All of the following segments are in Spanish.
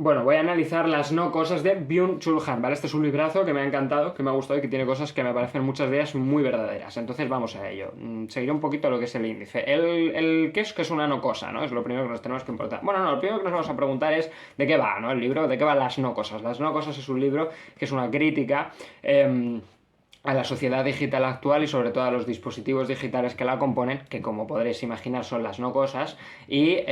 Bueno, voy a analizar las no cosas de Byung-Chul Han, ¿vale? Este es un librazo que me ha encantado, que me ha gustado y que tiene cosas que me parecen muchas de ellas muy verdaderas. Entonces vamos a ello. Seguiré un poquito lo que es el índice. ¿Qué es que es una no cosa, ¿no? Es lo primero que nos tenemos que importar. Bueno, no, lo primero que nos vamos a preguntar es de qué va, ¿no? El libro, de qué van las no cosas. Las no cosas es un libro que es una crítica. A la sociedad digital actual y sobre todo a los dispositivos digitales que la componen, que como podréis imaginar son las no cosas, y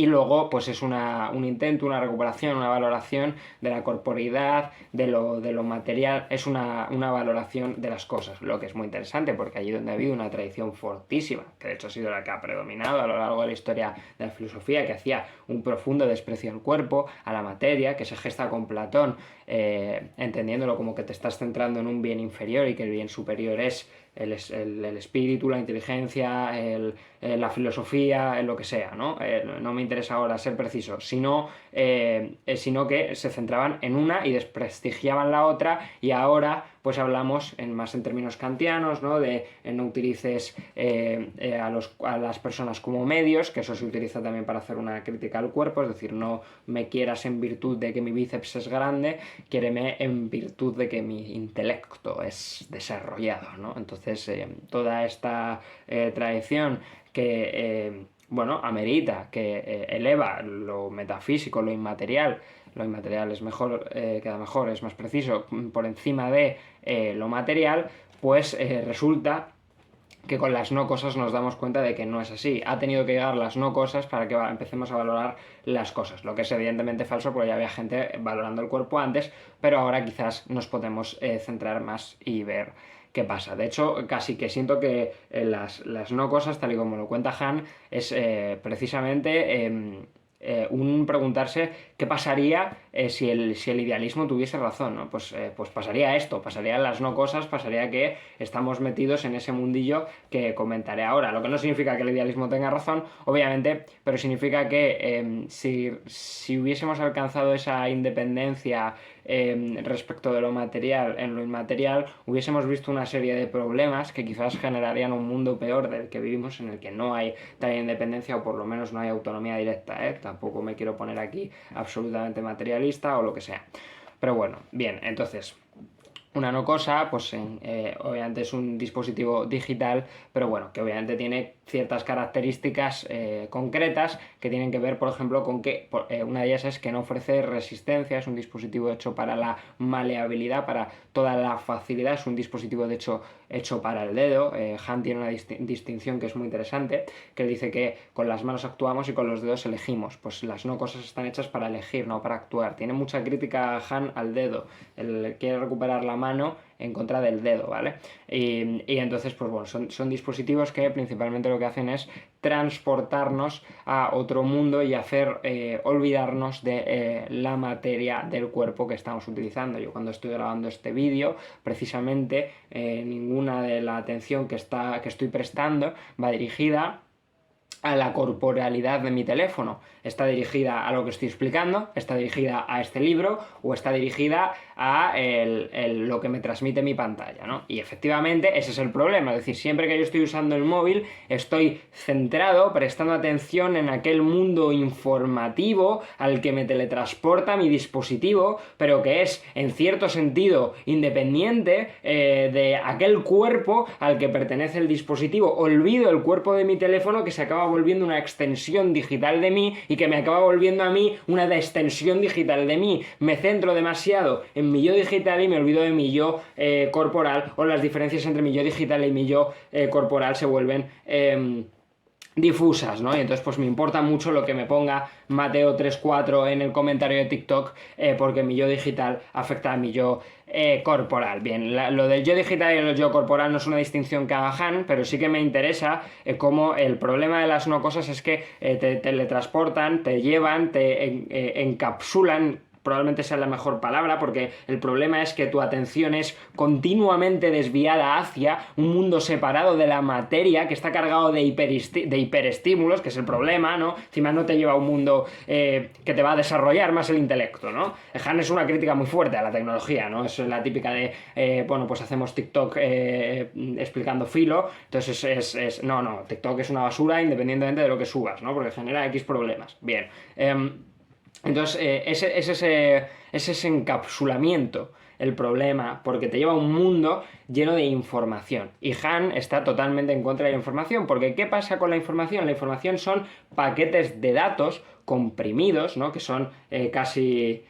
luego pues es un intento, una recuperación, una valoración de la corporeidad, de lo material, es una valoración de las cosas, lo que es muy interesante porque allí donde ha habido una tradición fortísima, que de hecho ha sido la que ha predominado a lo largo de la historia de la filosofía, que hacía un profundo desprecio al cuerpo, a la materia, que se gesta con Platón, entendiéndolo como que te estás centrando en un bien inferior y que el bien superior es el espíritu, la inteligencia, la filosofía, lo que sea, ¿no? No me interesa ahora ser preciso, sino que se centraban en una y desprestigiaban la otra y ahora pues hablamos más en términos kantianos, ¿no? De no utilices a las personas como medios, que eso se utiliza también para hacer una crítica al cuerpo, es decir, no me quieras en virtud de que mi bíceps es grande, quiéreme en virtud de que mi intelecto es desarrollado, ¿no? Entonces, toda esta tradición que, bueno, amerita, que eleva lo metafísico, lo inmaterial es mejor, queda mejor, es más preciso, por encima de lo material, pues resulta que con las no cosas nos damos cuenta de que no es así. Ha tenido que llegar las no cosas para que empecemos a valorar las cosas, lo que es evidentemente falso porque ya había gente valorando el cuerpo antes, pero ahora quizás nos podemos centrar más y ver qué pasa. De hecho, casi que siento que las no cosas, tal y como lo cuenta Han, es precisamente un preguntarse qué pasaría si el idealismo tuviese razón, ¿no? Pues pasaría esto, pasaría las no cosas, pasaría que estamos metidos en ese mundillo que comentaré ahora, lo que no significa que el idealismo tenga razón, obviamente, pero significa que si hubiésemos alcanzado esa independencia respecto de lo material en lo inmaterial, hubiésemos visto una serie de problemas que quizás generarían un mundo peor del que vivimos, en el que no hay tal independencia o por lo menos no hay autonomía directa, ¿eh? Tampoco me quiero poner aquí absolutamente materialista o lo que sea. Pero bueno, bien, entonces, una no cosa, pues obviamente es un dispositivo digital, pero bueno, que obviamente tiene ciertas características concretas que tienen que ver, por ejemplo, con que una de ellas es que no ofrece resistencia, es un dispositivo hecho para la maleabilidad, para toda la facilidad, es un dispositivo de hecho para el dedo. Han tiene una distinción que es muy interesante, que dice que con las manos actuamos y con los dedos elegimos. Pues las no cosas están hechas para elegir, no para actuar. Tiene mucha crítica Han al dedo. Él quiere recuperar la mano en contra del dedo, ¿vale? Y entonces, pues bueno, son dispositivos que principalmente lo que hacen es transportarnos a otro mundo y hacer olvidarnos de la materia del cuerpo que estamos utilizando. Yo cuando estoy grabando este vídeo, precisamente ninguna de la atención que estoy prestando va dirigida a la corporalidad de mi teléfono. Está dirigida a lo que estoy explicando, está dirigida a este libro o está dirigida a lo que me transmite mi pantalla, ¿no? Y efectivamente ese es el problema, es decir, siempre que yo estoy usando el móvil estoy centrado, prestando atención en aquel mundo informativo al que me teletransporta mi dispositivo, pero que es en cierto sentido independiente de aquel cuerpo al que pertenece el dispositivo. Olvido el cuerpo de mi teléfono que se acaba volviendo una extensión digital de mí y que me acaba volviendo a mí una extensión digital de mí. Me centro demasiado en mi yo digital y me olvido de mi yo corporal, o las diferencias entre mi yo digital y mi yo corporal se vuelven difusas, ¿no? Y entonces pues me importa mucho lo que me ponga Mateo34 en el comentario de TikTok, porque mi yo digital afecta a mi yo corporal. Bien, lo del yo digital y el yo corporal no es una distinción que haga Han, pero sí que me interesa cómo el problema de las no cosas es que te teletransportan, te llevan, te encapsulan. Probablemente sea la mejor palabra, porque el problema es que tu atención es continuamente desviada hacia un mundo separado de la materia, que está cargado de hiperestímulos, que es el problema, ¿no? Encima no te lleva a un mundo que te va a desarrollar más el intelecto, ¿no? Han es una crítica muy fuerte a la tecnología, ¿no? Es la típica de, bueno, pues hacemos TikTok explicando filo, entonces no, TikTok es una basura independientemente de lo que subas, ¿no? Porque genera X problemas. Bien, Entonces, es ese encapsulamiento el problema, porque te lleva a un mundo lleno de información. Y Han está totalmente en contra de la información, porque ¿qué pasa con la información? La información son paquetes de datos comprimidos, ¿no? Que son casi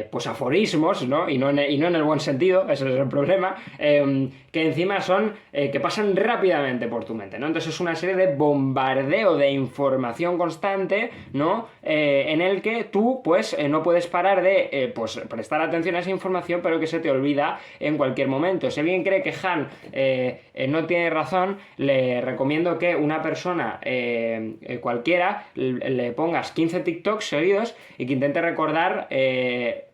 pues aforismos, ¿no? Y no en el buen sentido, ese es el problema, que encima son, que pasan rápidamente por tu mente, ¿no? Entonces es una serie de bombardeo de información constante, ¿no? En el que tú, pues, no puedes parar de, pues, prestar atención a esa información, pero que se te olvida en cualquier momento. Si alguien cree que Han no tiene razón, le recomiendo que una persona cualquiera le pongas 15 TikToks seguidos y que intente recordar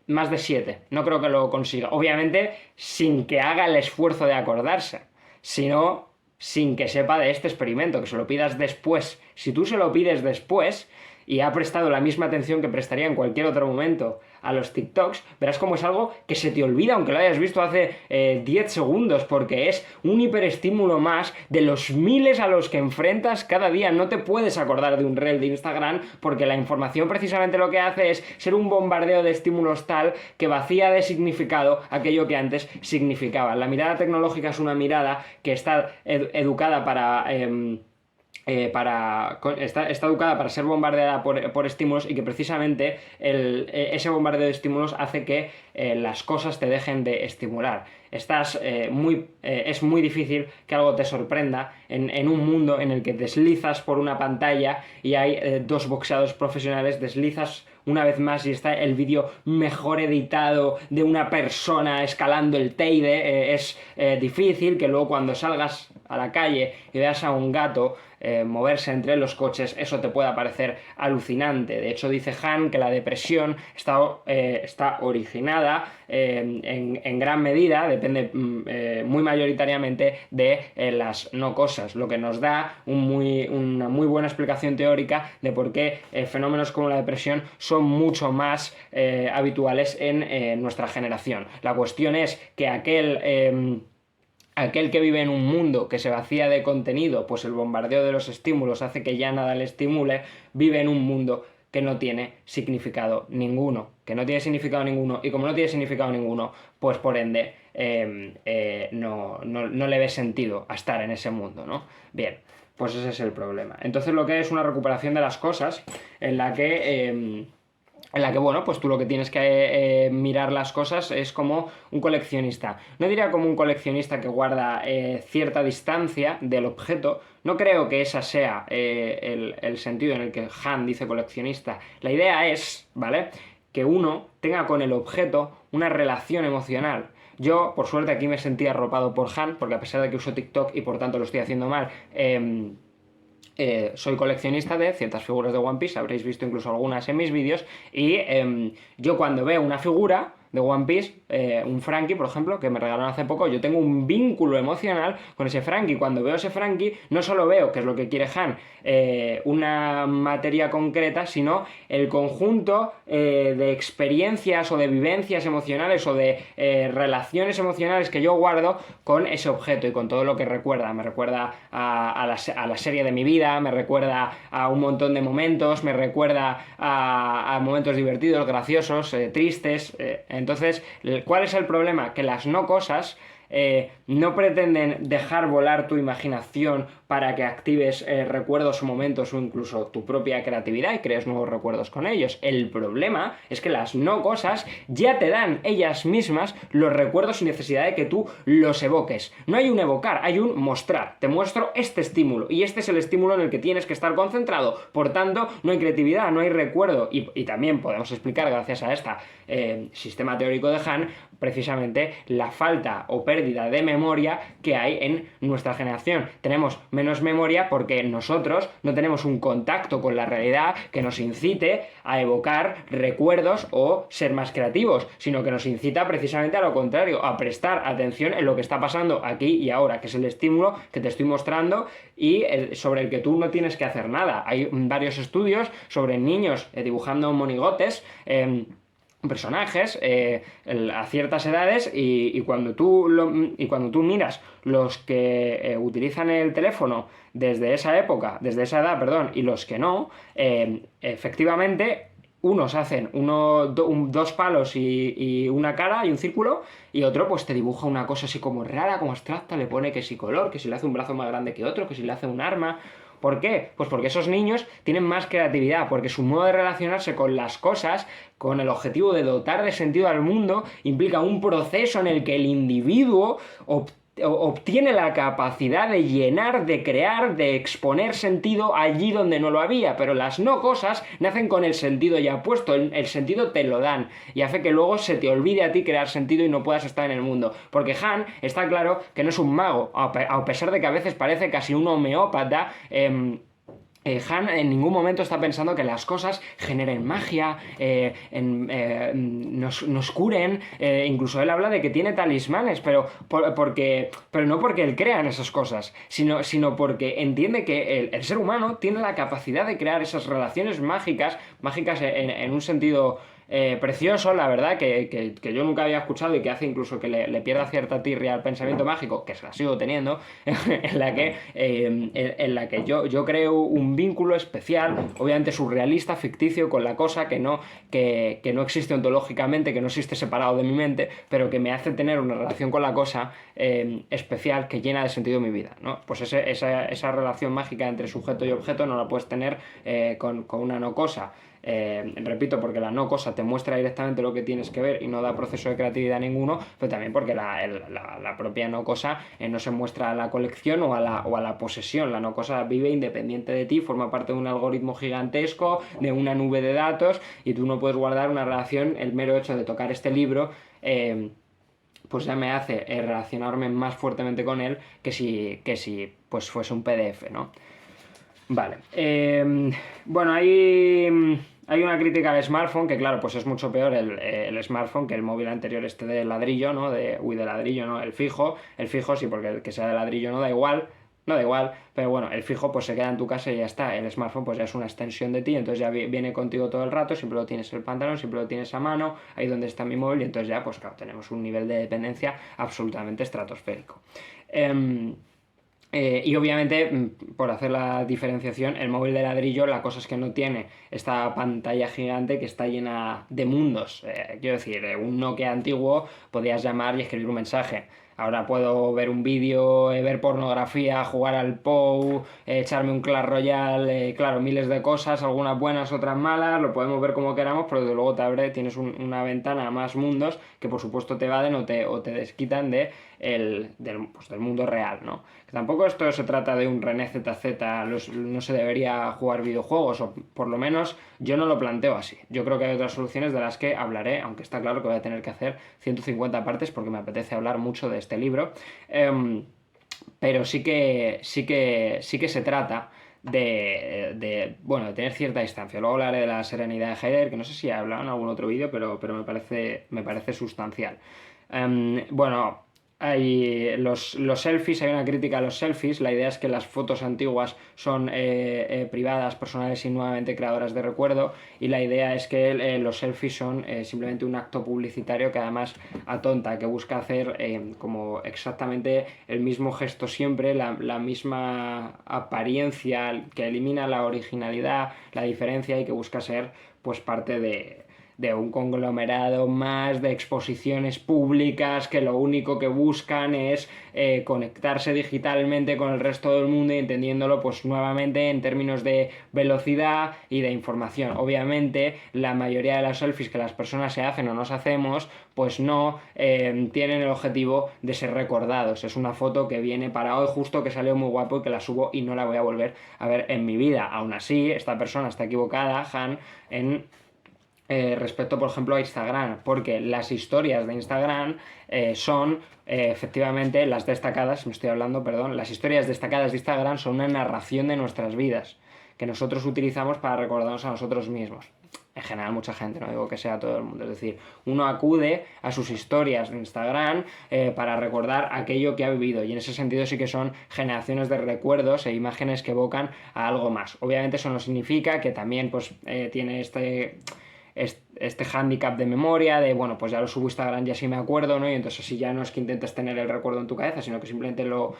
más de 7. No creo que lo consiga. Obviamente, sin que haga el esfuerzo de acordarse, sino sin que sepa de este experimento, que se lo pidas después. Si tú se lo pides después y ha prestado la misma atención que prestaría en cualquier otro momento a los TikToks, verás como es algo que se te olvida, aunque lo hayas visto hace 10 segundos, porque es un hiperestímulo más de los miles a los que enfrentas cada día. No te puedes acordar de un reel de Instagram, porque la información precisamente lo que hace es ser un bombardeo de estímulos tal que vacía de significado aquello que antes significaba. La mirada tecnológica es una mirada que está educada está educada para ser bombardeada por estímulos, y que precisamente ese bombardeo de estímulos hace que las cosas te dejen de estimular. Es muy difícil que algo te sorprenda en un mundo en el que deslizas por una pantalla y hay dos boxeadores profesionales, deslizas una vez más y está el vídeo mejor editado de una persona escalando el Teide. Es difícil que luego, cuando salgas a la calle y veas a un gato moverse entre los coches, eso te pueda parecer alucinante. De hecho, dice Han que la depresión está originada en gran medida, depende muy mayoritariamente de las no cosas, lo que nos da una muy buena explicación teórica de por qué fenómenos como la depresión son mucho más habituales en nuestra generación. La cuestión es que aquel que vive en un mundo que se vacía de contenido, pues el bombardeo de los estímulos hace que ya nada le estimule, vive en un mundo que no tiene significado ninguno. Y como no tiene significado ninguno, pues por ende no le ve sentido a estar en ese mundo, ¿no? Bien, pues ese es el problema. Entonces, lo que es una recuperación de las cosas en la que, bueno, pues tú lo que tienes que mirar las cosas es como un coleccionista. No diría como un coleccionista que guarda cierta distancia del objeto. No creo que ese sea el sentido en el que Han dice coleccionista. La idea es, ¿vale?, que uno tenga con el objeto una relación emocional. Yo, por suerte, aquí me sentí arropado por Han, porque a pesar de que uso TikTok y por tanto lo estoy haciendo mal, soy coleccionista de ciertas figuras de One Piece. Habréis visto incluso algunas en mis vídeos. Y yo, cuando veo una figura de One Piece, un Frankie, por ejemplo, que me regalaron hace poco, yo tengo un vínculo emocional con ese Frankie. Cuando veo ese Frankie, no solo veo, que es lo que quiere Han, una materia concreta, sino el conjunto de experiencias o de vivencias emocionales o de relaciones emocionales que yo guardo con ese objeto y con todo lo que recuerda. Me recuerda a la serie de mi vida, me recuerda a un montón de momentos, me recuerda a momentos divertidos, graciosos, tristes. Entonces, ¿cuál es el problema? Que las no cosas no pretenden dejar volar tu imaginación para que actives recuerdos o momentos o incluso tu propia creatividad y crees nuevos recuerdos con ellos. El problema es que las no cosas ya te dan ellas mismas los recuerdos sin necesidad de que tú los evoques. No hay un evocar, hay un mostrar. Te muestro este estímulo y este es el estímulo en el que tienes que estar concentrado. Por tanto, no hay creatividad, no hay recuerdo. Y también podemos explicar, gracias a este sistema teórico de Han, precisamente la falta o pérdida de memoria que hay en nuestra generación. Tenemos menos memoria porque nosotros no tenemos un contacto con la realidad que nos incite a evocar recuerdos o ser más creativos, sino que nos incita precisamente a lo contrario, a prestar atención en lo que está pasando aquí y ahora, que es el estímulo que te estoy mostrando y sobre el que tú no tienes que hacer nada. Hay varios estudios sobre niños dibujando monigotes, personajes a ciertas edades, y cuando tú miras los que utilizan el teléfono desde esa edad, y los que no, efectivamente unos hacen dos palos y una cara y un círculo, y otro pues te dibuja una cosa así como rara, como abstracta, le pone que si color, que si le hace un brazo más grande que otro, que si le hace un arma. ¿Por qué? Pues porque esos niños tienen más creatividad, porque su modo de relacionarse con las cosas, con el objetivo de dotar de sentido al mundo, implica un proceso en el que el individuo obtiene la capacidad de llenar, de crear, de exponer sentido allí donde no lo había, pero las no cosas nacen con el sentido ya puesto, el sentido te lo dan y hace que luego se te olvide a ti crear sentido y no puedas estar en el mundo, porque Han está claro que no es un mago, a pesar de que a veces parece casi un homeópata. Han en ningún momento está pensando que las cosas generen magia, nos curen, incluso él habla de que tiene talismanes, pero no porque él crea en esas cosas, sino porque entiende que el ser humano tiene la capacidad de crear esas relaciones mágicas en un sentido precioso, la verdad, que yo nunca había escuchado y que hace incluso que le pierda cierta tirria al pensamiento mágico, que se la sigo teniendo, en la que yo creo un vínculo especial, obviamente surrealista, ficticio, con la cosa que no existe ontológicamente, que no existe separado de mi mente, pero que me hace tener una relación con la cosa especial que llena de sentido mi vida, ¿no? Pues esa relación mágica entre sujeto y objeto no la puedes tener con una no cosa. Repito, porque la no cosa te muestra directamente lo que tienes que ver y no da proceso de creatividad ninguno, pero también porque la propia no cosa no se muestra a la colección o a la posesión. La no cosa vive independiente de ti, forma parte de un algoritmo gigantesco, de una nube de datos, y tú no puedes guardar una relación. El mero hecho de tocar este libro pues ya me hace relacionarme más fuertemente con él que si pues fuese un PDF, ¿no? Vale. Bueno, hay una crítica al smartphone, que claro, pues es mucho peor el smartphone que el móvil anterior este de ladrillo, ¿no? De ladrillo, ¿no? El fijo sí, porque el que sea de ladrillo no da igual, pero bueno, el fijo pues se queda en tu casa y ya está. El smartphone pues ya es una extensión de ti, entonces ya viene contigo todo el rato, siempre lo tienes en el pantalón, siempre lo tienes a mano, ahí donde está mi móvil, y entonces ya pues claro, tenemos un nivel de dependencia absolutamente estratosférico. Y obviamente, por hacer la diferenciación, el móvil de ladrillo, la cosa es que no tiene esta pantalla gigante que está llena de mundos. Quiero decir, un Nokia antiguo podías llamar y escribir un mensaje. Ahora puedo ver un vídeo, ver pornografía, jugar al POU, echarme un Clash Royale, claro, miles de cosas, algunas buenas, otras malas, lo podemos ver como queramos, pero desde luego tienes una ventana a más mundos que por supuesto te evaden o te desquitan del mundo real, ¿no? Que tampoco esto se trata de un René ZZ, no se debería jugar videojuegos, o por lo menos yo no lo planteo así. Yo creo que hay otras soluciones de las que hablaré, aunque está claro que voy a tener que hacer 150 partes porque me apetece hablar mucho de este libro. Pero sí que se trata bueno, de tener cierta distancia. Luego hablaré de la serenidad de Heidegger, que no sé si he hablado en algún otro vídeo, pero me parece sustancial. Bueno, hay los selfies, hay una crítica a los selfies. La idea es que las fotos antiguas son privadas, personales y nuevamente creadoras de recuerdo, y la idea es que los selfies son simplemente un acto publicitario que además atonta, que busca hacer como exactamente el mismo gesto siempre, la misma apariencia, que elimina la originalidad, la diferencia, y que busca ser pues parte de un conglomerado más de exposiciones públicas que lo único que buscan es conectarse digitalmente con el resto del mundo, y entendiéndolo pues nuevamente en términos de velocidad y de información. Obviamente la mayoría de las selfies que las personas se hacen o nos hacemos pues no tienen el objetivo de ser recordados. Es una foto que viene para hoy, justo que salió muy guapo y que la subo y no la voy a volver a ver en mi vida. Aún así, esta persona está equivocada, Han, respecto, por ejemplo, a Instagram, porque las historias de Instagram son efectivamente las destacadas, me estoy hablando, perdón, las historias destacadas de Instagram son una narración de nuestras vidas que nosotros utilizamos para recordarnos a nosotros mismos. En general mucha gente, no digo que sea todo el mundo, es decir, uno acude a sus historias de Instagram para recordar aquello que ha vivido, y en ese sentido sí que son generaciones de recuerdos e imágenes que evocan a algo más. Obviamente eso no significa que también pues tiene este hándicap de memoria, de bueno, pues ya lo subo a Instagram, ya sí me acuerdo, ¿no? Y entonces así ya no es que intentes tener el recuerdo en tu cabeza, sino que simplemente lo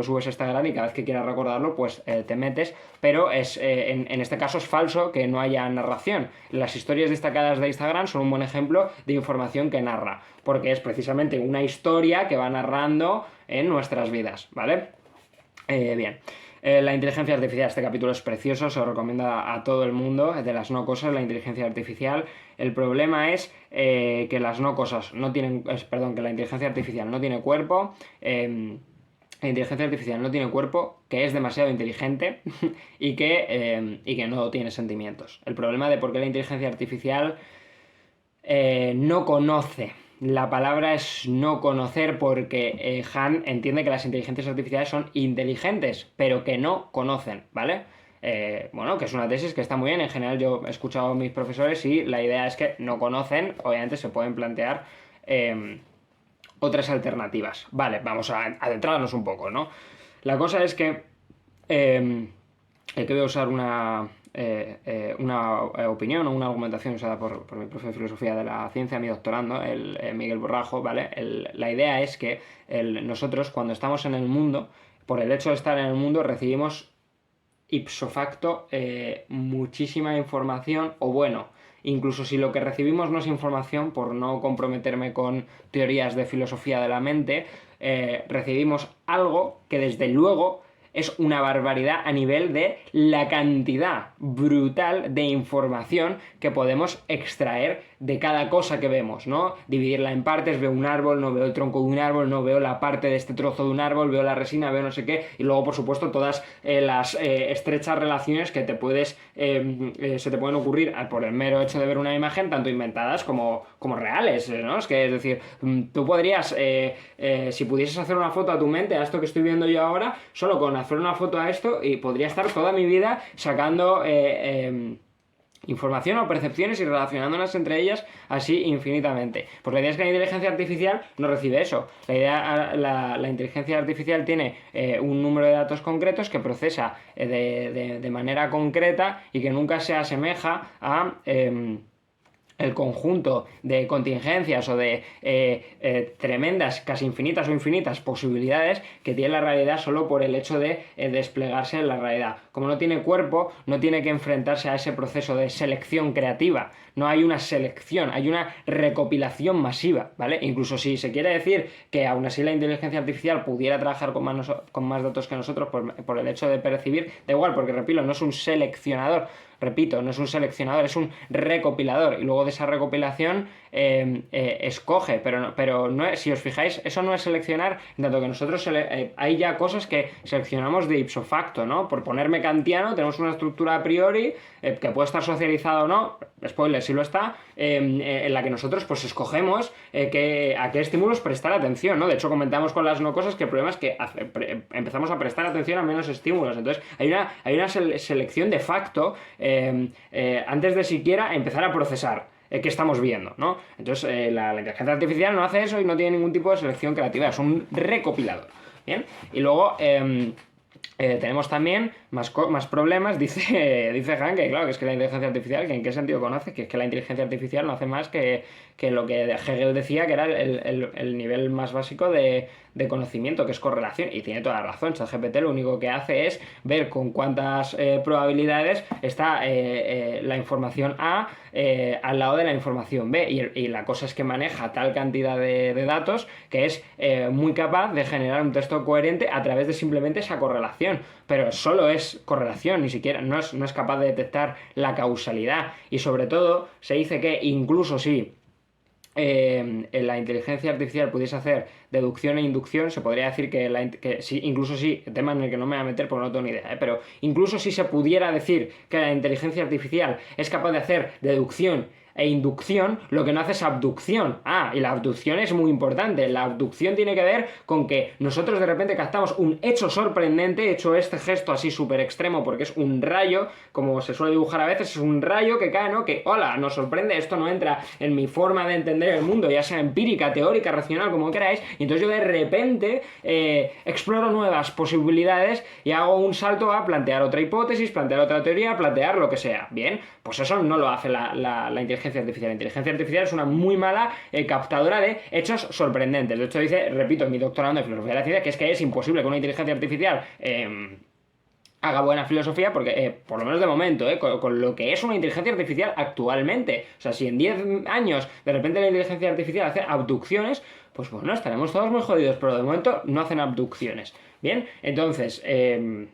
subes a Instagram y cada vez que quieras recordarlo, pues te metes, pero en este caso es falso que no haya narración. Las historias destacadas de Instagram son un buen ejemplo de información que narra, porque es precisamente una historia que va narrando en nuestras vidas, ¿vale? Bien. La inteligencia artificial, este capítulo es precioso, se lo recomiendo a todo el mundo, de las no cosas, la inteligencia artificial. El problema es que las no cosas no tienen, perdón, que la inteligencia artificial no tiene cuerpo, la inteligencia artificial no tiene cuerpo, que es demasiado inteligente y que no tiene sentimientos. El problema de por qué la inteligencia artificial no conoce. La palabra es no conocer porque Han entiende que las inteligencias artificiales son inteligentes, pero que no conocen, ¿vale? Bueno, que es una tesis que está muy bien. En general yo he escuchado a mis profesores y la idea es que no conocen. Obviamente se pueden plantear otras alternativas. Vale, vamos a adentrarnos un poco, ¿no? La cosa es que voy a usar una opinión o una argumentación usada por mi profe de filosofía de la ciencia, mi doctorando, Miguel Borrajo, ¿vale? La idea es que nosotros cuando estamos en el mundo, por el hecho de estar en el mundo, recibimos ipso facto muchísima información, o bueno, incluso si lo que recibimos no es información, por no comprometerme con teorías de filosofía de la mente, recibimos algo que desde luego es una barbaridad a nivel de la cantidad brutal de información que podemos extraer de cada cosa que vemos, ¿no? Dividirla en partes, veo un árbol, no veo el tronco de un árbol, no veo la parte de este trozo de un árbol, veo la resina, veo no sé qué, y luego, por supuesto, todas las estrechas relaciones que se te pueden ocurrir por el mero hecho de ver una imagen, tanto inventadas como reales, ¿no? Es decir, tú podrías, si pudieses hacer una foto a tu mente, a esto que estoy viendo yo ahora, solo con hacer una foto a esto, y podría estar toda mi vida sacando información o percepciones y relacionándolas entre ellas así infinitamente. Pues la idea es que la inteligencia artificial no recibe eso. La inteligencia artificial tiene un número de datos concretos que procesa de manera concreta y que nunca se asemeja a el conjunto de contingencias o de tremendas, casi infinitas o infinitas posibilidades que tiene la realidad solo por el hecho de desplegarse en la realidad. Como no tiene cuerpo, no tiene que enfrentarse a ese proceso de selección creativa. No hay una selección, hay una recopilación masiva, ¿vale? Incluso si se quiere decir que aún así la inteligencia artificial pudiera trabajar con más datos que nosotros por el hecho de percibir, da igual, porque repito, no es un seleccionador. Repito, no es un seleccionador, es un recopilador, y luego de esa recopilación escoge, pero no, si os fijáis, eso no es seleccionar, en tanto que nosotros hay ya cosas que seleccionamos de ipso facto, ¿no? Por ponerme kantiano, tenemos una estructura a priori que puede estar socializada o no, spoiler, si lo está, en la que nosotros pues escogemos a qué estímulos prestar atención, ¿no? De hecho, comentamos con las no cosas que el problema es que empezamos a prestar atención a menos estímulos, entonces hay una selección de facto antes de siquiera empezar a procesar qué estamos viendo, ¿no? Entonces la inteligencia artificial no hace eso y no tiene ningún tipo de selección creativa, es un recopilador, ¿bien? Y luego tenemos también más problemas, dice Han, que claro, que es que la inteligencia artificial, que ¿en qué sentido conoce? Que es que la inteligencia artificial no hace más que lo que Hegel decía, que era el nivel más básico de conocimiento, que es correlación, y tiene toda la razón. ChatGPT lo único que hace es ver con cuántas probabilidades está la información A al lado de la información B, y la cosa es que maneja tal cantidad de datos que es muy capaz de generar un texto coherente a través de simplemente esa correlación, pero solo es correlación, ni siquiera no es capaz de detectar la causalidad. Y sobre todo se dice que incluso si la inteligencia artificial pudiese hacer deducción e inducción, se podría decir que sí, incluso sí, tema en el que no me voy a meter porque no tengo ni idea, pero incluso si se pudiera decir que la inteligencia artificial es capaz de hacer deducción e inducción, lo que no hace es abducción. Y la abducción es muy importante. La abducción tiene que ver con que nosotros de repente captamos un hecho sorprendente, hecho este gesto así súper extremo porque es un rayo, como se suele dibujar a veces, es un rayo que cae, ¿no? Que, hola, nos sorprende, esto no entra en mi forma de entender el mundo, ya sea empírica, teórica, racional, como queráis, y entonces yo de repente exploro nuevas posibilidades y hago un salto a plantear otra hipótesis, plantear otra teoría, plantear lo que sea. Bien, pues eso no lo hace la inteligencia inteligencia artificial. La inteligencia artificial es una muy mala captadora de hechos sorprendentes. De hecho, dice, repito, en mi doctorado de filosofía de la ciencia, que es imposible que una inteligencia artificial haga buena filosofía, porque, por lo menos de momento, con lo que es una inteligencia artificial actualmente. O sea, si en 10 años de repente la inteligencia artificial hace abducciones, pues bueno, estaremos todos muy jodidos, pero de momento no hacen abducciones. Bien, entonces, el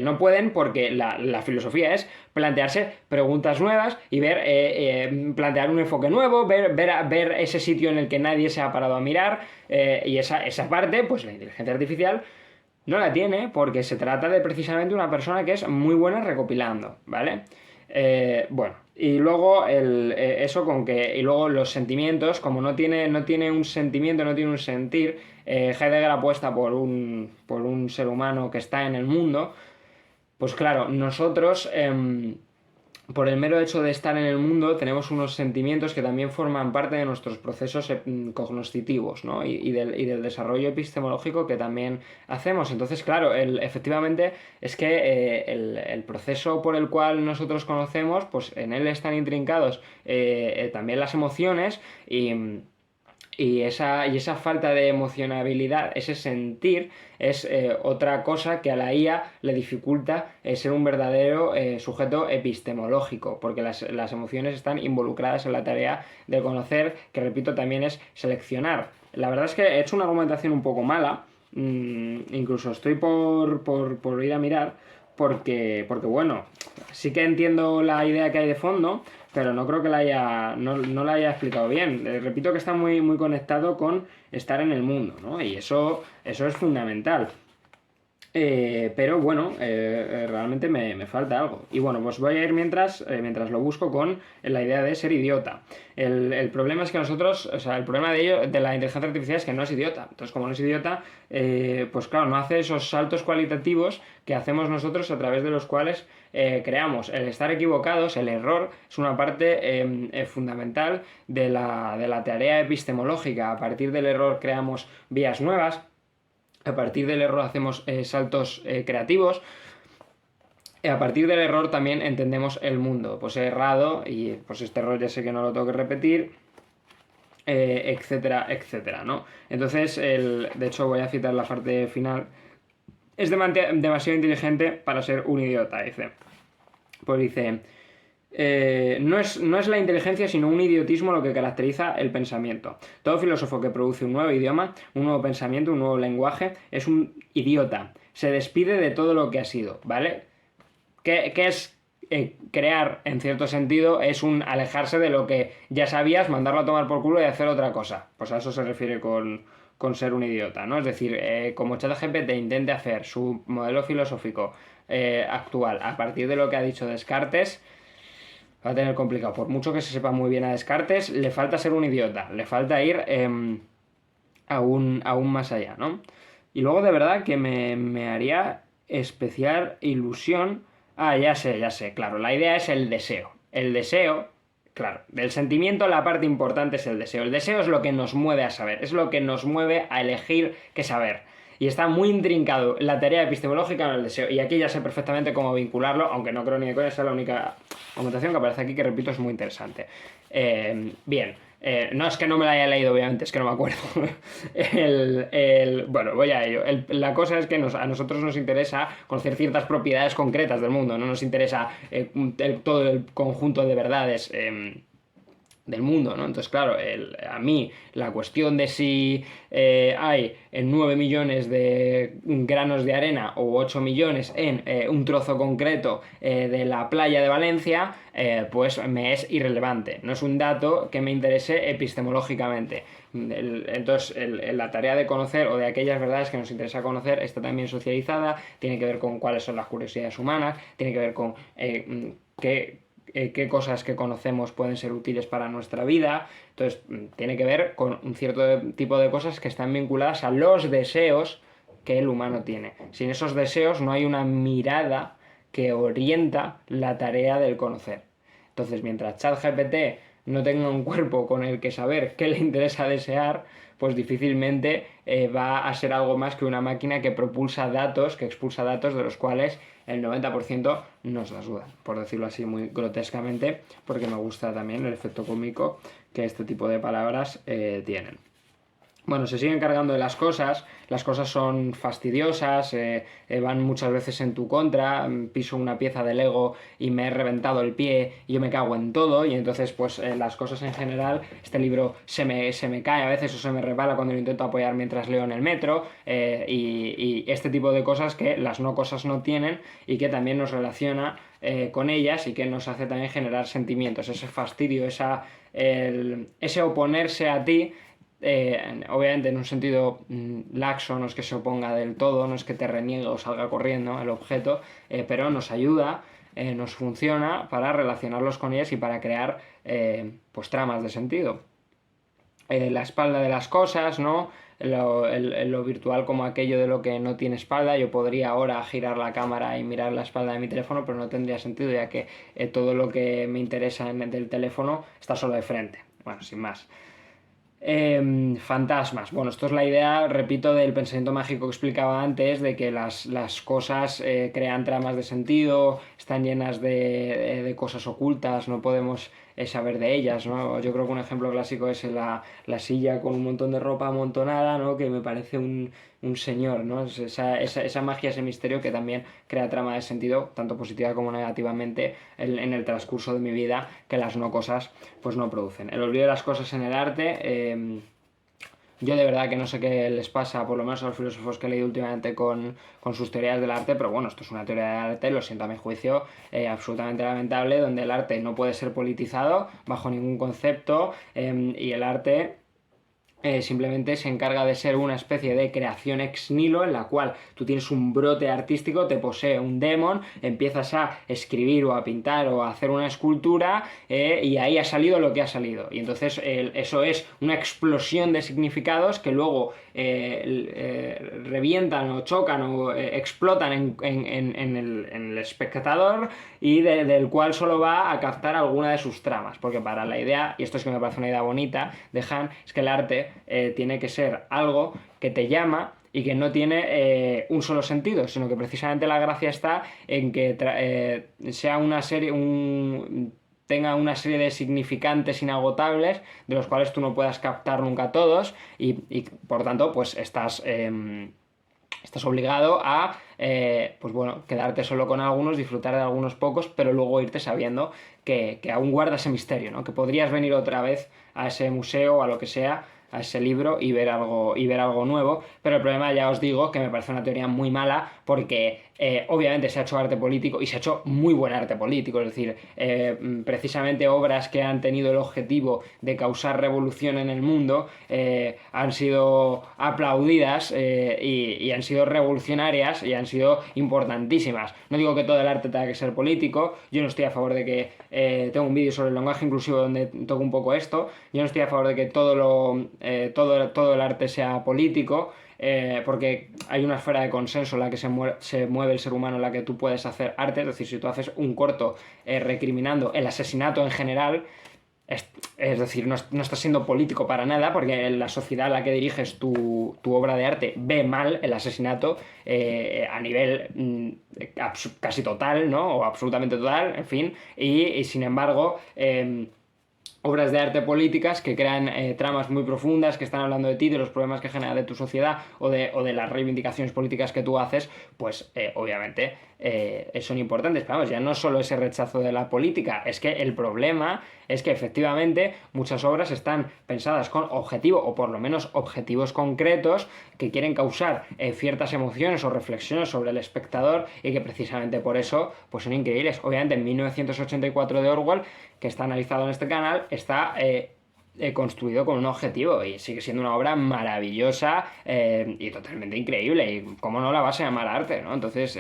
no pueden porque la filosofía es plantearse preguntas nuevas y ver, plantear un enfoque nuevo, ver ese sitio en el que nadie se ha parado a mirar, y esa parte, pues la inteligencia artificial no la tiene porque se trata de precisamente una persona que es muy buena recopilando, ¿vale? Bueno, y luego eso con que. Y luego los sentimientos, como no tiene un sentimiento, no tiene un sentir, Heidegger apuesta por un ser humano que está en el mundo. Pues claro, nosotros, por el mero hecho de estar en el mundo, tenemos unos sentimientos que también forman parte de nuestros procesos cognitivos, ¿no? Y del desarrollo epistemológico que también hacemos. Entonces, claro, efectivamente es que el proceso por el cual nosotros conocemos, pues en él están intrincados también las emociones y esa falta de emocionabilidad, ese sentir, es otra cosa que a la IA le dificulta ser un verdadero sujeto epistemológico, porque las emociones están involucradas en la tarea de conocer, que repito, también es seleccionar. La verdad es que he hecho una argumentación un poco mala, incluso estoy por ir a mirar, porque bueno, sí que entiendo la idea que hay de fondo, pero no creo que no la haya explicado bien. Repito que está muy, muy conectado con estar en el mundo, ¿no? Y eso es fundamental. Pero bueno, realmente me falta algo. Y bueno, pues voy a ir mientras lo busco con la idea de ser idiota. El problema es que nosotros, o sea, el problema de la inteligencia artificial es que no es idiota. Entonces, como no es idiota, pues claro, no hace esos saltos cualitativos que hacemos nosotros a través de los cuales creamos. El estar equivocados, el error, es una parte fundamental de la tarea epistemológica. A partir del error creamos vías nuevas. A partir del error hacemos saltos creativos. A partir del error también entendemos el mundo. Pues he errado y pues este error ya sé que no lo tengo que repetir, etcétera, etcétera, ¿no? Entonces, de hecho voy a citar la parte final. Es demasiado inteligente para ser un idiota, dice. Pues dice... no es la inteligencia sino un idiotismo lo que caracteriza el pensamiento. Todo filósofo que produce un nuevo idioma, un nuevo pensamiento, un nuevo lenguaje, es un idiota. Se despide de todo lo que ha sido, ¿vale? ¿Qué es crear, en cierto sentido? Es un alejarse de lo que ya sabías, mandarlo a tomar por culo y hacer otra cosa. Pues a eso se refiere con ser un idiota, ¿no? Es decir, como ChatGPT intente hacer su modelo filosófico actual a partir de lo que ha dicho Descartes, va a tener complicado. Por mucho que se sepa muy bien a Descartes, le falta ser un idiota, le falta ir aún más allá, ¿no? Y luego de verdad que me haría especial ilusión. Ah, ya sé, claro, la idea es el deseo. El deseo, claro, del sentimiento la parte importante es el deseo. El deseo es lo que nos mueve a saber, es lo que nos mueve a elegir qué saber. Y está muy intrincado la tarea epistemológica en el deseo. Y aquí ya sé perfectamente cómo vincularlo, aunque no creo ni de coña, esa es la única argumentación que aparece aquí, que repito, es muy interesante. Bien, no es que no me la haya leído, obviamente, es que no me acuerdo. Bueno, voy a ello. La cosa es que a nosotros nos interesa conocer ciertas propiedades concretas del mundo, no nos interesa todo el conjunto de verdades del mundo, ¿no? Entonces, claro, a mí la cuestión de si hay 9 millones de granos de arena o 8 millones en un trozo concreto de la playa de Valencia, pues me es irrelevante. No es un dato que me interese epistemológicamente. Entonces, la tarea de conocer o de aquellas verdades que nos interesa conocer está también socializada, tiene que ver con cuáles son las curiosidades humanas, tiene que ver con qué cosas que conocemos pueden ser útiles para nuestra vida. Entonces, tiene que ver con un cierto tipo de cosas que están vinculadas a los deseos que el humano tiene. Sin esos deseos no hay una mirada que orienta la tarea del conocer. Entonces, mientras ChatGPT no tenga un cuerpo con el que saber qué le interesa desear, pues difícilmente va a ser algo más que una máquina que propulsa datos, que expulsa datos de los cuales el 90% nos la suda, por decirlo así muy grotescamente, porque me gusta también el efecto cómico que este tipo de palabras tienen. Bueno, se siguen cargando de las cosas son fastidiosas, van muchas veces en tu contra, piso una pieza de Lego y me he reventado el pie y yo me cago en todo, y entonces pues las cosas en general, este libro se me cae a veces o se me resbala cuando lo intento apoyar mientras leo en el metro, y este tipo de cosas que las no cosas no tienen y que también nos relaciona con ellas y que nos hace también generar sentimientos, ese fastidio, ese oponerse a ti. Obviamente en un sentido laxo, no es que se oponga del todo, no es que te reniegue o salga corriendo el objeto, pero nos ayuda, nos funciona para relacionarlos con ellas y para crear pues tramas de sentido. La espalda de las cosas, ¿no? Lo virtual como aquello de lo que no tiene espalda. Yo podría ahora girar la cámara y mirar la espalda de mi teléfono, pero no tendría sentido, ya que todo lo que me interesa del teléfono está solo de frente. Bueno, sin más. Fantasmas. Bueno, esto es la idea, repito, del pensamiento mágico que explicaba antes, de que las cosas crean tramas de sentido, están llenas de cosas ocultas, no podemos saber de ellas, ¿no? Yo creo que un ejemplo clásico es la silla con un montón de ropa amontonada, ¿no? Que me parece un señor, ¿no? Esa magia, ese misterio que también crea trama de sentido, tanto positiva como negativamente, en el transcurso de mi vida, que las no cosas pues no producen. El olvido de las cosas en el arte, yo de verdad que no sé qué les pasa, por lo menos a los filósofos que he leído últimamente con sus teorías del arte, pero bueno, esto es una teoría del arte, lo siento a mi juicio, absolutamente lamentable, donde el arte no puede ser politizado bajo ningún concepto, y el arte simplemente se encarga de ser una especie de creación ex nihilo en la cual tú tienes un brote artístico, te posee un demon, empiezas a escribir o a pintar o a hacer una escultura, y ahí ha salido lo que ha salido. Y entonces eso es una explosión de significados que luego revientan o chocan o explotan en el espectador, y del cual solo va a captar alguna de sus tramas, porque para la idea, y esto es que me parece una idea bonita de Han, es que el arte tiene que ser algo que te llama y que no tiene un solo sentido, sino que precisamente la gracia está en que sea una serie, tenga una serie de significantes inagotables de los cuales tú no puedas captar nunca todos, y por tanto pues estás obligado a pues bueno, quedarte solo con algunos, disfrutar de algunos pocos, pero luego irte sabiendo que aún guarda ese misterio, ¿no? Que podrías venir otra vez a ese museo o a lo que sea, a ese libro, y ver algo nuevo. Pero el problema, ya os digo, que me parece una teoría muy mala, porque obviamente se ha hecho arte político y se ha hecho muy buen arte político, es decir, precisamente obras que han tenido el objetivo de causar revolución en el mundo han sido aplaudidas, y han sido revolucionarias y han sido importantísimas. No digo que todo el arte tenga que ser político, yo no estoy a favor de que, tengo un vídeo sobre el lenguaje inclusivo donde toco un poco esto, yo no estoy a favor de que todo el arte sea político, porque hay una esfera de consenso en la que se mueve el ser humano, en la que tú puedes hacer arte. Es decir, si tú haces un corto recriminando el asesinato en general, es decir, no estás siendo político para nada, porque la sociedad a la que diriges tu obra de arte ve mal el asesinato a nivel casi total, ¿no? O absolutamente total, en fin, y sin embargo obras de arte políticas que crean tramas muy profundas, que están hablando de ti, de los problemas que genera de tu sociedad, o de las reivindicaciones políticas que tú haces, pues obviamente son importantes. Pero vamos, ya no solo ese rechazo de la política, es que el problema es que efectivamente muchas obras están pensadas con objetivo, o por lo menos objetivos concretos, que quieren causar ciertas emociones o reflexiones sobre el espectador, y que precisamente por eso pues son increíbles. Obviamente en 1984 de Orwell, que está analizado en este canal, está construido con un objetivo, y sigue siendo una obra maravillosa y totalmente increíble, y cómo no la vas a llamar arte, ¿no? Entonces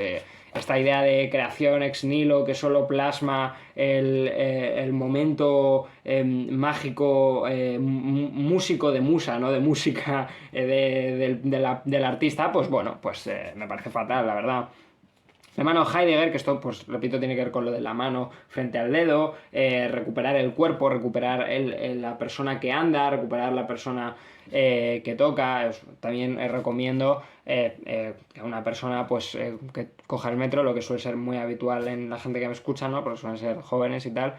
esta idea de creación ex nihilo que solo plasma el momento mágico, músico de musa, ¿no? De música del artista, pues bueno, pues me parece fatal, la verdad. La mano Heidegger, que esto, pues repito, tiene que ver con lo de la mano frente al dedo, recuperar el cuerpo, recuperar la persona que anda, recuperar la persona que toca. También recomiendo que una persona pues que coja el metro, lo que suele ser muy habitual en la gente que me escucha, ¿no? Porque suelen ser jóvenes y tal.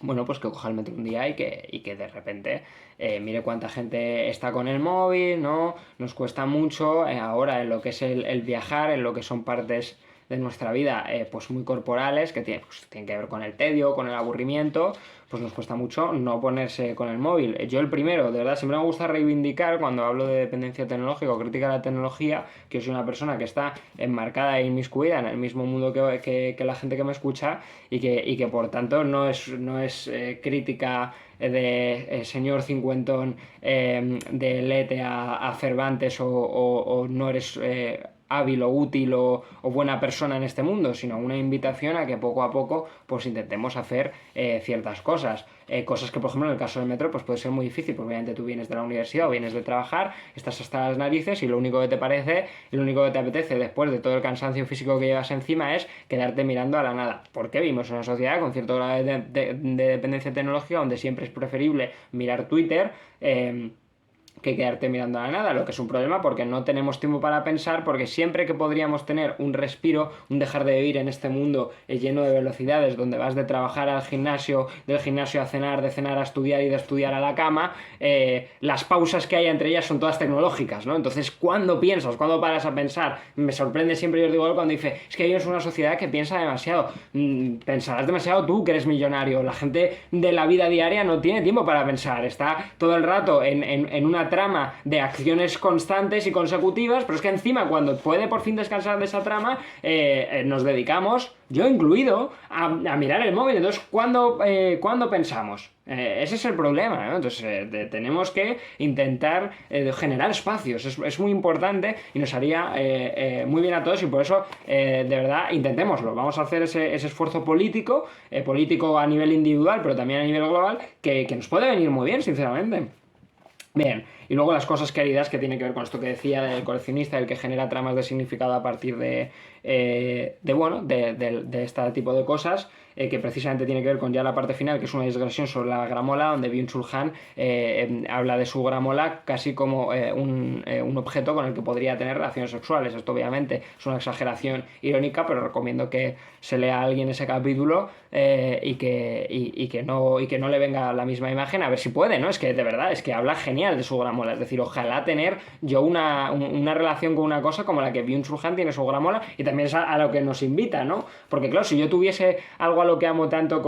Bueno, pues que coja el metro un día y que de repente mire cuánta gente está con el móvil, ¿no? Nos cuesta mucho ahora en lo que es el viajar, en lo que son partes de nuestra vida pues muy corporales, que tienen que ver con el tedio, con el aburrimiento, pues nos cuesta mucho no ponerse con el móvil. Yo el primero, de verdad, siempre me gusta reivindicar cuando hablo de dependencia tecnológica o crítica de la tecnología, que soy una persona que está enmarcada e inmiscuida en el mismo mundo que la gente que me escucha y que por tanto no es crítica de señor cincuentón de lete a Cervantes o no eres hábil o útil o buena persona en este mundo, sino una invitación a que poco a poco pues intentemos hacer ciertas cosas. Cosas que, por ejemplo, en el caso del metro, pues puede ser muy difícil, porque obviamente tú vienes de la universidad o vienes de trabajar, estás hasta las narices y lo único que te parece y lo único que te apetece después de todo el cansancio físico que llevas encima es quedarte mirando a la nada. Porque vivimos en una sociedad con cierto grado de dependencia tecnológica donde siempre es preferible mirar Twitter. Que quedarte mirando a la nada, lo que es un problema porque no tenemos tiempo para pensar, porque siempre que podríamos tener un respiro, un dejar de vivir en este mundo lleno de velocidades, donde vas de trabajar al gimnasio, del gimnasio a cenar, de cenar a estudiar y de estudiar a la cama, las pausas que hay entre ellas son todas tecnológicas, ¿no? Entonces, ¿cuándo piensas? ¿Cuándo paras a pensar? Me sorprende siempre, yo os digo, cuando dice, es que vivimos en una sociedad que piensa demasiado. Pensarás demasiado tú, que eres millonario. La gente de la vida diaria no tiene tiempo para pensar, está todo el rato en una trama de acciones constantes y consecutivas, pero es que encima cuando puede por fin descansar de esa trama, nos dedicamos, yo incluido, a mirar el móvil. Entonces, ¿cuándo pensamos? Ese es el problema, ¿no? Entonces tenemos que intentar generar espacios, es muy importante y nos haría muy bien a todos, y por eso de verdad intentémoslo. Vamos a hacer ese esfuerzo político a nivel individual, pero también a nivel global, que nos puede venir muy bien, sinceramente. Bien, y luego las cosas queridas, que tiene que ver con esto que decía del coleccionista, el que genera tramas de significado a partir de este tipo de cosas, que precisamente tiene que ver con ya la parte final, que es una digresión sobre la gramola, donde Byung-Chul Han habla de su gramola casi como un objeto con el que podría tener relaciones sexuales. Esto obviamente es una exageración irónica, pero recomiendo que se lea a alguien ese capítulo y que no le venga la misma imagen, a ver si puede, ¿no? Es que de verdad, es que habla genial de su gramola, es decir, ojalá tener yo una relación con una cosa como la que Byung-Chul Han tiene su gramola, y también es a lo que nos invita, ¿no? Porque claro, si yo tuviese algo a lo que amo tanto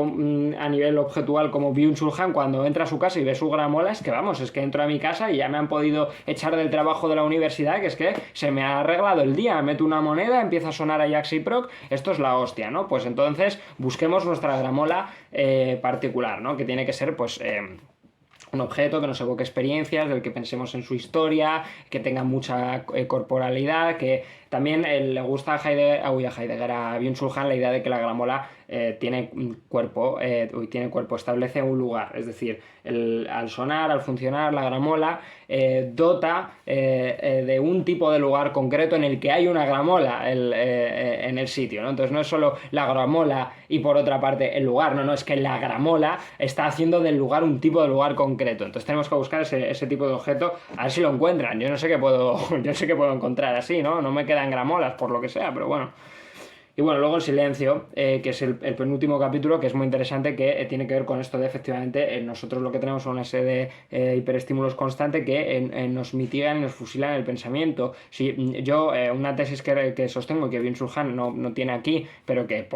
a nivel objetual como Byung-Chul Han, cuando entra a su casa y ve su gramola, es que vamos, es que entro a mi casa y ya me han podido echar del trabajo de la universidad, que es que se me ha arreglado el día, meto una moneda, empieza a sonar a Jaxi Proc, esto es la hostia, ¿no? Pues entonces busquemos nuestra gramola particular, ¿no? Que tiene que ser, pues un objeto que nos evoque experiencias, del que pensemos en su historia, que tenga mucha corporalidad, que también le gusta a Heidegger, a Byung-Chul Han, la idea de que la gramola tiene cuerpo, establece un lugar, es decir, al sonar, al funcionar, la gramola dota de un tipo de lugar concreto en el que hay una gramola en el sitio, ¿no? Entonces no es solo la gramola y por otra parte el lugar, no, es que la gramola está haciendo del lugar un tipo de lugar concreto. Entonces tenemos que buscar ese tipo de objeto, a ver si lo encuentran. Yo no sé qué puedo, yo sé qué puedo encontrar así, ¿no? No me quedan gramolas por lo que sea, pero bueno. Y bueno, luego el silencio, que es el penúltimo capítulo, que es muy interesante, que tiene que ver con esto de efectivamente nosotros lo que tenemos son una serie de hiperestímulos constantes que nos mitigan y nos fusilan el pensamiento. Si yo, una tesis que sostengo y que Byung-Chul Han no tiene aquí, pero que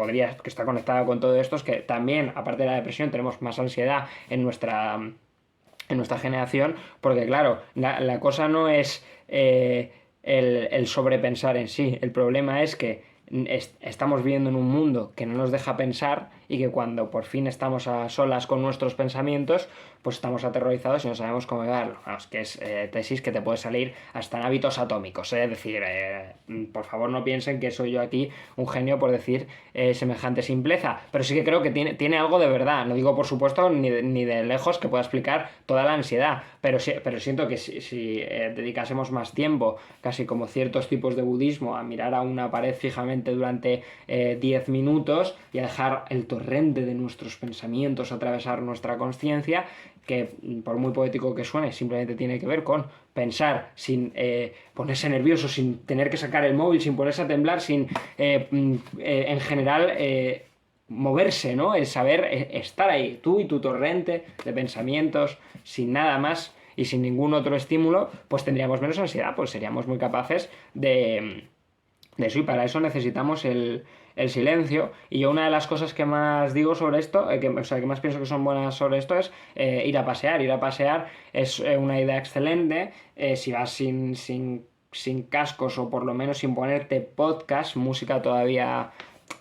está conectada con todo esto, es que también, aparte de la depresión, tenemos más ansiedad en nuestra generación, porque claro, la cosa no es el sobrepensar en sí, el problema es que estamos viviendo en un mundo que no nos deja pensar y que cuando por fin estamos a solas con nuestros pensamientos, pues estamos aterrorizados y no sabemos cómo llevarlo. Vamos, que es tesis que te puede salir hasta en hábitos atómicos, ¿eh? Es decir, por favor no piensen que soy yo aquí un genio por decir semejante simpleza, pero sí que creo que tiene algo de verdad. No digo, por supuesto, ni de lejos que pueda explicar toda la ansiedad, pero siento que si dedicásemos más tiempo, casi como ciertos tipos de budismo, a mirar a una pared fijamente durante 10 minutos y a dejar el torrente de nuestros pensamientos atravesar nuestra conciencia, que por muy poético que suene, simplemente tiene que ver con pensar sin ponerse nervioso, sin tener que sacar el móvil, sin ponerse a temblar, sin en general moverse, ¿no? El saber estar ahí, tú y tu torrente de pensamientos, sin nada más y sin ningún otro estímulo, pues tendríamos menos ansiedad, pues seríamos muy capaces de eso, y para eso necesitamos el silencio. Y yo, una de las cosas que más digo sobre esto, que más pienso que son buenas sobre esto, es ir a pasear. Ir a pasear es una idea excelente si vas sin cascos, o por lo menos sin ponerte podcast, música todavía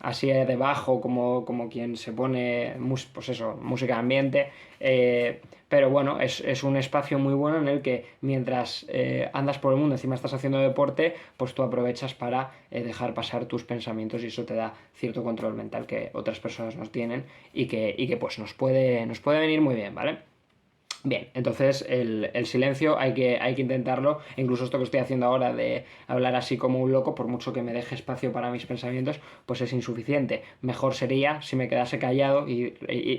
así debajo, como quien se pone, pues eso, música de ambiente. Pero bueno, es un espacio muy bueno en el que mientras andas por el mundo, encima estás haciendo deporte, pues tú aprovechas para dejar pasar tus pensamientos, y eso te da cierto control mental que otras personas no tienen, y que pues nos puede venir muy bien, ¿vale? Bien, entonces el silencio hay que intentarlo. Incluso esto que estoy haciendo ahora de hablar así como un loco, por mucho que me deje espacio para mis pensamientos, pues es insuficiente. Mejor sería si me quedase callado y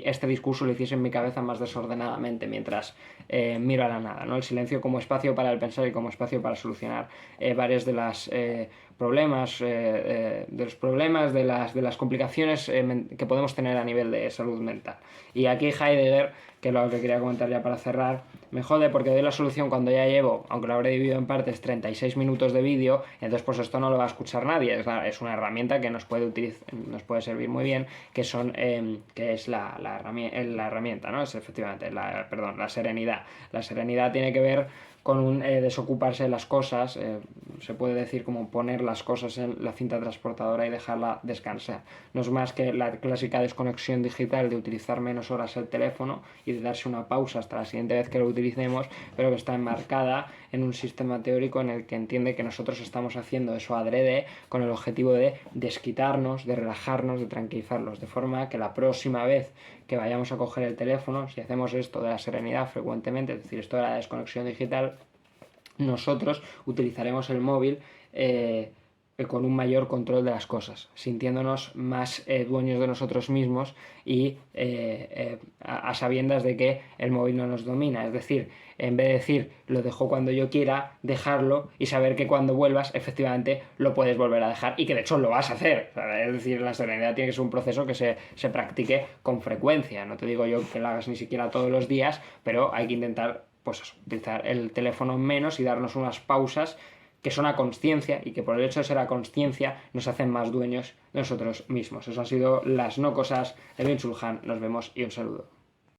este discurso lo hiciese en mi cabeza más desordenadamente mientras miro a la nada, ¿no? El silencio como espacio para el pensar y como espacio para solucionar varios de las problemas, de las complicaciones que podemos tener a nivel de salud mental. Y aquí Heidegger, que es lo que quería comentar ya para cerrar, me jode porque doy la solución cuando ya llevo, aunque lo habré dividido en partes, 36 minutos de vídeo. Entonces pues esto no lo va a escuchar nadie. Es una herramienta que nos puede servir muy bien, que es la herramienta, ¿no? Es efectivamente la serenidad. La serenidad tiene que ver con un desocuparse de las cosas, se puede decir como poner las cosas en la cinta transportadora y dejarla descansar. No es más que la clásica desconexión digital de utilizar menos horas el teléfono y de darse una pausa hasta la siguiente vez que lo utilicemos, pero que está enmarcada en un sistema teórico en el que entiende que nosotros estamos haciendo eso adrede con el objetivo de desquitarnos, de relajarnos, de tranquilizarlos, de forma que la próxima vez que vayamos a coger el teléfono, si hacemos esto de la serenidad frecuentemente, es decir, esto de la desconexión digital, nosotros utilizaremos el móvil con un mayor control de las cosas, sintiéndonos más dueños de nosotros mismos y a sabiendas de que el móvil no nos domina. Es decir, en vez de decir lo dejo cuando yo quiera, dejarlo y saber que cuando vuelvas efectivamente lo puedes volver a dejar, y que de hecho lo vas a hacer. Es decir, la serenidad tiene que ser un proceso que se practique con frecuencia. No te digo yo que lo hagas ni siquiera todos los días, pero hay que intentar, pues eso, utilizar el teléfono menos y darnos unas pausas que son a conciencia, y que por el hecho de ser a conciencia nos hacen más dueños de nosotros mismos. Eso han sido las no cosas de Byung-Chul Han. Nos vemos y un saludo.